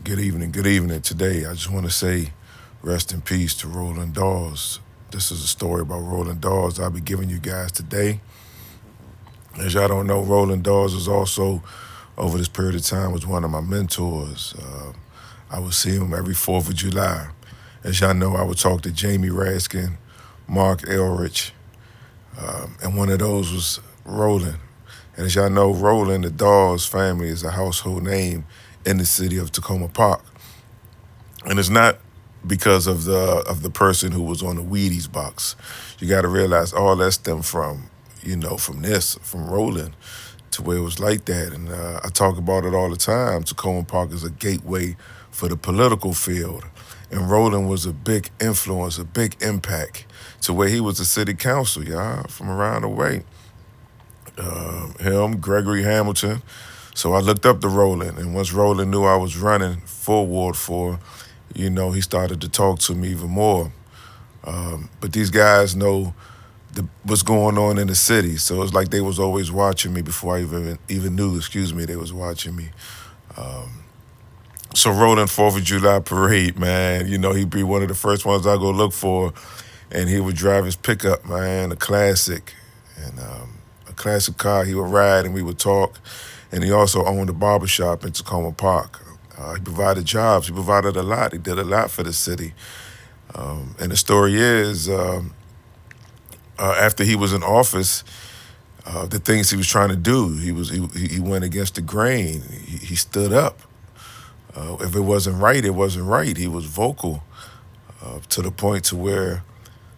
Good evening, good evening. Today, I just want to say rest in peace to Roland Dawes. This is a story about Roland Dawes I'll be giving you guys today. As y'all don't know, Roland Dawes is also, over this period of time, was one of my mentors. I would see him every 4th of July. As y'all know, I would talk to Jamie Raskin, Mark Elrich, and one of those was Roland. And as y'all know, Roland, the Dawes family, is a household name in the city of Tacoma Park. And it's not because of the person who was on the Wheaties box. You got to realize all that stemmed from, from Roland, to where it was like that. And I talk about it all the time. Tacoma Park is a gateway for the political field. And Roland was a big influence, a big impact, to where he was the city council, y'all, from around the way. Him, Gregory Hamilton. So I looked up to Roland, and once Roland knew I was running for Ward 4, he started to talk to me even more. But these guys know what's going on in the city, so it's like they was always watching me before I even knew, they was watching me. So Roland 4th of July parade, man, he'd be one of the first ones I go look for, and he would drive his pickup, man, a classic, and a classic car. He would ride and we would talk. And he also owned a barbershop in Tacoma Park. He provided jobs. He provided a lot. He did a lot for the city. And the story is, after he was in office, the things he was trying to do, he went against the grain. He stood up. If it wasn't right, it wasn't right. He was vocal to the point to where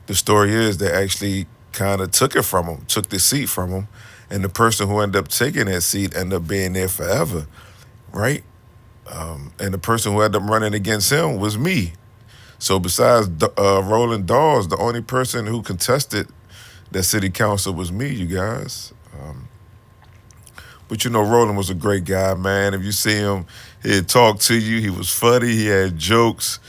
the story is they actually kind of took it from him, took the seat from him, and the person who ended up taking that seat ended up being there forever, right? And the person who ended up running against him was me. So besides Roland Dawes, the only person who contested that city council was me, you guys. But Roland was a great guy, man. If you see him, he'd talk to you. He was funny. He had jokes.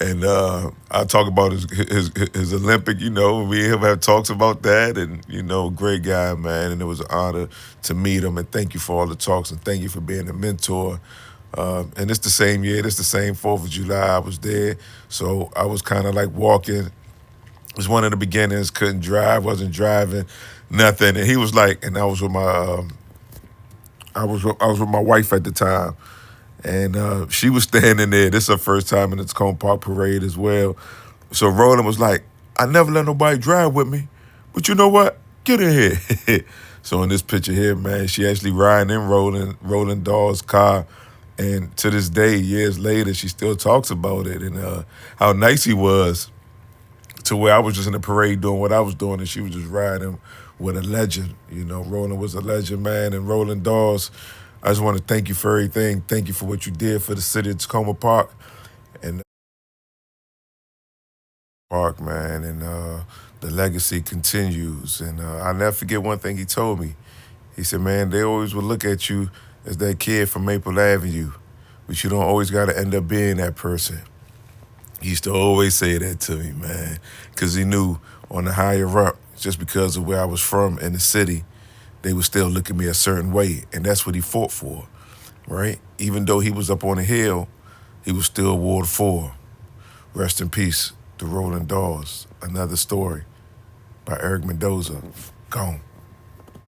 And I talk about his Olympic, me and him have talks about that. And, great guy, man. And it was an honor to meet him. And thank you for all the talks. And thank you for being a mentor. And it's the same year. It's the same 4th of July. I was there. So I was kind of like walking. It was one of the beginnings. Couldn't drive. Wasn't driving. Nothing. And he was like, and I was with my, I was with my wife at the time. And she was standing there. This is her first time in the Tacoma Park parade as well. So Roland was like, I never let nobody drive with me. But you know what? Get in here. So in this picture here, man, she actually riding in Roland Dawes' car. And to this day, years later, she still talks about it and how nice he was, to where I was just in the parade doing what I was doing and she was just riding with a legend. Roland was a legend, man. And Roland Dawes, I just want to thank you for everything. Thank you for what you did for the city of Tacoma Park. And Park, man. And the legacy continues. And I'll never forget one thing he told me. He said, man, they always would look at you as that kid from Maple Avenue, but you don't always got to end up being that person. He used to always say that to me, man, because he knew on the higher up, just because of where I was from in the city, they would still look at me a certain way, and that's what he fought for, right? Even though he was up on the hill, he was still Ward 4. Rest in peace to Roland Dawes. Another story by Eric Mendoza. Gone.